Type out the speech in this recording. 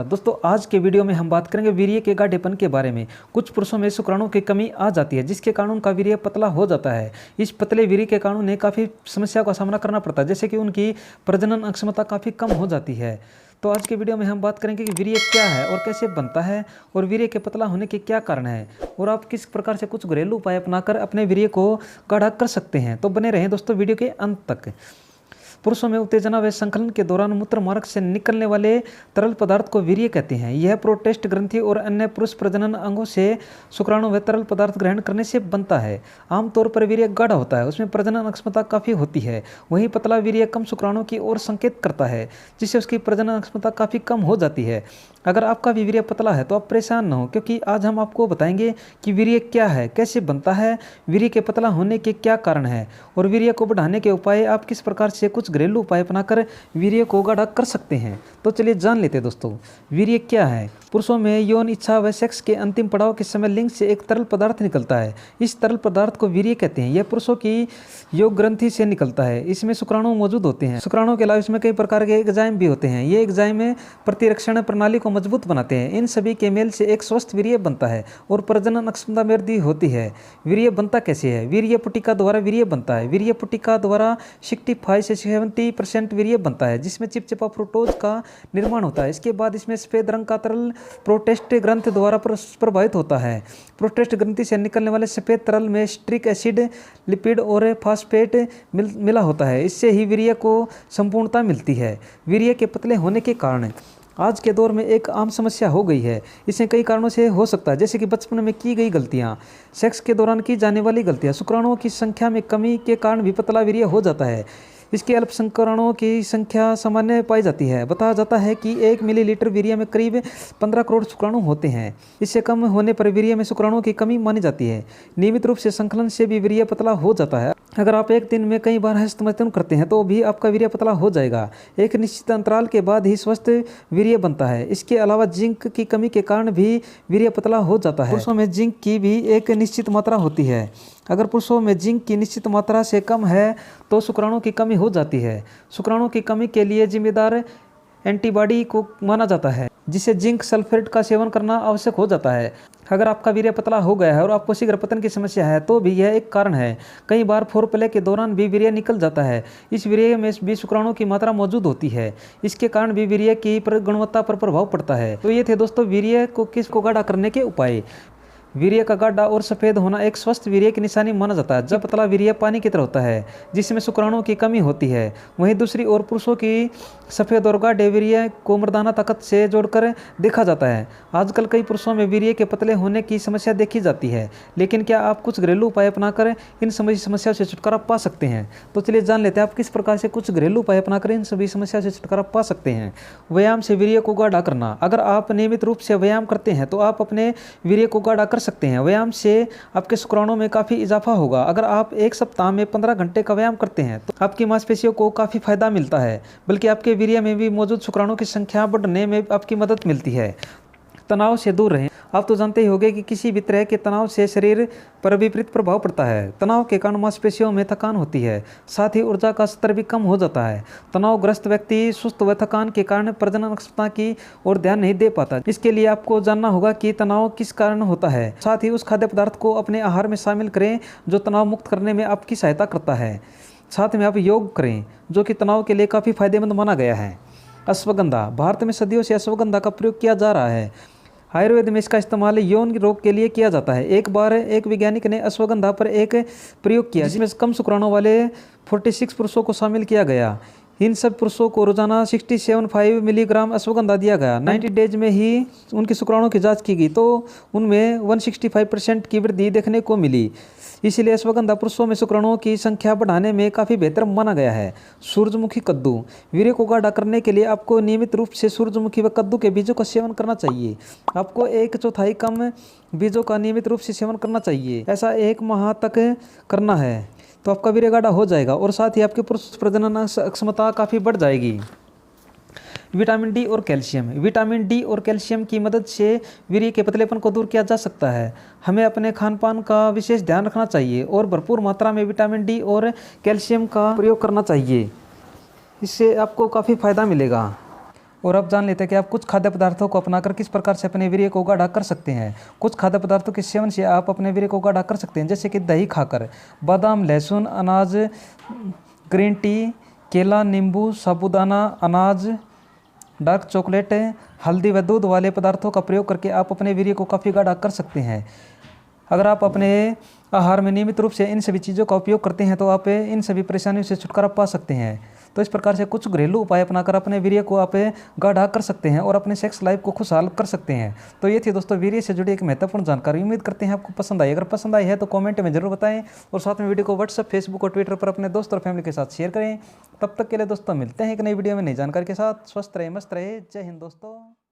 दोस्तों आज के वीडियो में हम बात करेंगे वीर्य के गाढ़ेपन के बारे में। कुछ पुरुषों में शुक्राणु की कमी आ जाती है जिसके कारण उनका वीर्य पतला हो जाता है। इस पतले वीर्य के कारण उन्हें काफ़ी समस्या का सामना करना पड़ता है, जैसे कि उनकी प्रजनन क्षमता काफ़ी कम हो जाती है। तो आज के वीडियो में हम बात करेंगे कि वीर्य क्या है और कैसे बनता है और वीर्य के पतला होने के क्या कारण है और आप किस प्रकार से कुछ घरेलू उपाय अपनाकर अपने वीर्य को गाढ़ा कर सकते हैं। तो बने रहें दोस्तों वीडियो के अंत तक। पुरुषों में उत्तेजना व संकलन के दौरान मूत्र मार्ग से निकलने वाले तरल पदार्थ को वीर्य कहते हैं। यह प्रोस्टेट ग्रंथि और अन्य पुरुष प्रजनन अंगों से शुक्राणु व तरल पदार्थ ग्रहण करने से बनता है। आमतौर पर वीर्य गाढ़ा होता है, उसमें प्रजनन क्षमता काफ़ी होती है। वहीं पतला वीर्य कम शुक्राणु की ओर संकेत करता है, जिससे उसकी प्रजनन क्षमता काफ़ी कम हो जाती है। अगर आपका भी वीर्य पतला है तो आप परेशान न हो, क्योंकि आज हम आपको बताएंगे कि वीर्य क्या है, कैसे बनता है, वीर्य के पतला होने के क्या कारण है और वीर्य को बढ़ाने के उपाय आप किस प्रकार से कुछ घरेलू उपाय अपनाकर वीर्य को गाढ़ा कर सकते हैं। तो चलिए जान लेते हैं दोस्तों, वीर्य क्या है। पुरुषों में यौन इच्छा व सेक्स के अंतिम पड़ाव के समय लिंग से एक तरल पदार्थ निकलता है। इस तरल पदार्थ को वीर्य कहते हैं। यह पुरुषों की योग ग्रंथि से निकलता है। इसमें शुक्राणु मौजूद होते हैं। शुक्राणु के अलावा इसमें कई प्रकार के एंजाइम भी होते हैं। ये एंजाइम प्रतिरक्षण प्रणाली को मजबूत बनाते हैं। इन सभी के मेल से एक स्वस्थ वीर्य बनता है और प्रजनन क्षमता में वृद्धि होती है। वीर्य बनता कैसे है? वीर्य पुटिका द्वारा वीर्य बनता है। वीर्य पुटिका द्वारा 65 से 70% वीर्य बनता है, जिसमें चिपचिपा फ्रूक्टोज का निर्माण होता है। इसके बाद इसमें सफेद रंग का तरल प्रोस्टेट ग्रंथि द्वारा प्रभावित होता है। प्रोस्टेट ग्रंथि से निकलने वाले सफेद तरल में स्ट्रिक एसिड, लिपिड और फास्फेट मिला होता है। इससे ही वीर्य को संपूर्णता मिलती है। वीर्य के पतले होने के कारण आज के दौर में एक आम समस्या हो गई है। इसे कई कारणों से हो सकता है, जैसे कि बचपन में की गई गलतियां, सेक्स के दौरान की जाने वाली गलतियां, शुक्राणुओं की संख्या में कमी के कारण भी पतला वीर्य हो जाता है। इसके अल्पसंकरणों की संख्या सामान्य पाई जाती है। बताया जाता है कि 1 मिलीलीटर वीर्य में करीब 15 करोड़ शुक्राणु होते हैं। इससे कम होने पर वीर्य में शुक्राणुओं की कमी मानी जाती है। नियमित रूप से संकलन से भी वीर्य पतला हो जाता है। अगर आप एक दिन में कई बार हस्तमैथुन करते हैं तो भी आपका वीर्य पतला हो जाएगा। एक निश्चित अंतराल के बाद ही स्वस्थ वीर्य बनता है। इसके अलावा जिंक की कमी के कारण भी वीर्य पतला हो जाता है। पुरुषों में जिंक की भी एक निश्चित मात्रा होती है। अगर पुरुषों में जिंक की निश्चित मात्रा से कम है तो शुक्राणु की कमी हो जाती है। शुक्राणु की कमी के लिए जिम्मेदार एंटीबॉडी को माना जाता है, जिसे जिंक सल्फेट का सेवन करना आवश्यक हो जाता है। अगर आपका वीर्य पतला हो गया है और आपको शीघ्र पतन की समस्या है तो भी यह एक कारण है। कई बार फोरप्ले के दौरान भी वीर्य निकल जाता है। इस वीर्य में भी शुक्राणु की मात्रा मौजूद होती है। इसके कारण भी वीर्य की गुणवत्ता पर प्रभाव पड़ता है। तो ये थे दोस्तों वीर्य को गाढ़ा करने के उपाय। वीर्य का गाढ़ा और सफ़ेद होना एक स्वस्थ वीर्य की निशानी माना जाता है। जब पतला वीर्य पानी की तरह होता है जिसमें शुक्राणुओं की कमी होती है। वहीं दूसरी ओर पुरुषों की सफ़ेद और गाढ़े वीर्य को मर्दाना ताकत से जोड़कर देखा जाता है। आजकल कई पुरुषों में वीर्य के पतले होने की समस्या देखी जाती है, लेकिन क्या आप कुछ घरेलू उपाय अपनाकर इन सभी समस्याओं से छुटकारा पा सकते हैं? तो चलिए जान लेते हैं आप किस प्रकार से कुछ घरेलू उपाय अपनाकर इन सभी समस्या से छुटकारा पा सकते हैं। व्यायाम से वीर्य को गाढ़ा करना। अगर आप नियमित रूप से व्यायाम करते हैं तो आप अपने वीर्य को गाढ़ा कर सकते हैं। व्यायाम से आपके शुक्राणुओं में काफ़ी इजाफा होगा। अगर आप एक सप्ताह में 15 घंटे का व्यायाम करते हैं तो आपकी मांसपेशियों को काफ़ी फायदा मिलता है, बल्कि आपके वीर्य में भी मौजूद शुक्राणुओं की संख्या बढ़ने में आपकी मदद मिलती है। तनाव से दूर रहें। आप तो जानते ही होंगे कि किसी भी तरह के तनाव से शरीर पर विपरीत प्रभाव पड़ता है। तनाव के कारण मांसपेशियों में थकान होती है, साथ ही ऊर्जा का स्तर भी कम हो जाता है। तनावग्रस्त व्यक्ति सुस्त व थकान के कारण प्रजनन क्षमता की ओर ध्यान नहीं दे पाता। इसके लिए आपको जानना होगा कि तनाव किस कारण होता है। साथ ही उस खाद्य पदार्थ को अपने आहार में शामिल करें जो तनाव मुक्त करने में आपकी सहायता करता है। साथ में आप योग करें, जो कि तनाव के लिए काफ़ी फायदेमंद माना गया है। अश्वगंधा। भारत में सदियों से अश्वगंधा का प्रयोग किया जा रहा है। आयुर्वेद में इसका इस्तेमाल यौन रोग के लिए किया जाता है। एक बार एक वैज्ञानिक ने अश्वगंधा पर एक प्रयोग किया जिसमें कम शुक्राणु वाले 46 पुरुषों को शामिल किया गया। इन सब पुरुषों को रोजाना 67.5 मिलीग्राम अश्वगंधा दिया गया। 90 डेज में ही उनके शुक्राणुओं की जांच की गई तो उनमें 165% की वृद्धि देखने को मिली। इसलिए अश्वगंधा पुरुषों में शुक्राणुओं की संख्या बढ़ाने में काफ़ी बेहतर माना गया है। सूरजमुखी कद्दू। वीर्य को गाढ़ा करने के लिए आपको नियमित रूप से सूरजमुखी व कद्दू के बीजों का सेवन करना चाहिए। आपको 1/4 कम बीजों का नियमित रूप से सेवन करना चाहिए। ऐसा 1 माह तक करना है तो आपका वीर्य गाढ़ा हो जाएगा और साथ ही आपकी पुरुष प्रजनन क्षमता काफ़ी बढ़ जाएगी। विटामिन डी और कैल्शियम। विटामिन डी और कैल्शियम की मदद से वीर्य के पतलेपन को दूर किया जा सकता है। हमें अपने खान पान का विशेष ध्यान रखना चाहिए और भरपूर मात्रा में विटामिन डी और कैल्शियम का प्रयोग करना चाहिए। इससे आपको काफ़ी फायदा मिलेगा। और अब जान लेते हैं कि आप कुछ खाद्य पदार्थों को अपनाकर किस प्रकार से अपने वीर्य को गाढ़ा कर सकते हैं। कुछ खाद्य पदार्थों के सेवन से आप अपने वीर्य को गाढ़ा कर सकते हैं, जैसे कि दही खाकर, बादाम, लहसुन, अनाज, ग्रीन टी, केला, नींबू, साबूदाना, अनाज, डार्क चॉकलेट, हल्दी व दूध वाले पदार्थों का प्रयोग करके आप अपने वीर्य को काफ़ी गाढ़ा कर सकते हैं। अगर आप अपने आहार में नियमित रूप से इन सभी चीज़ों का उपयोग करते हैं तो आप इन सभी परेशानियों से छुटकारा पा सकते हैं। तो इस प्रकार से कुछ घरेलू उपाय अपनाकर अपने वीर्य को आप गाढ़ा कर सकते हैं और अपने सेक्स लाइफ को खुशहाल कर सकते हैं। तो ये थी दोस्तों वीर्य से जुड़ी एक महत्वपूर्ण जानकारी। उम्मीद करते हैं आपको पसंद आई। अगर पसंद आई है तो कमेंट में जरूर बताएं और साथ में वीडियो को व्हाट्सएप, फेसबुक और ट्विटर पर अपने दोस्त और फैमिली के साथ शेयर करें। तब तक के लिए दोस्तों मिलते हैं एक नई वीडियो में नई जानकारी के साथ। स्वस्थ रहे, मस्त रहे। जय हिंद दोस्तों।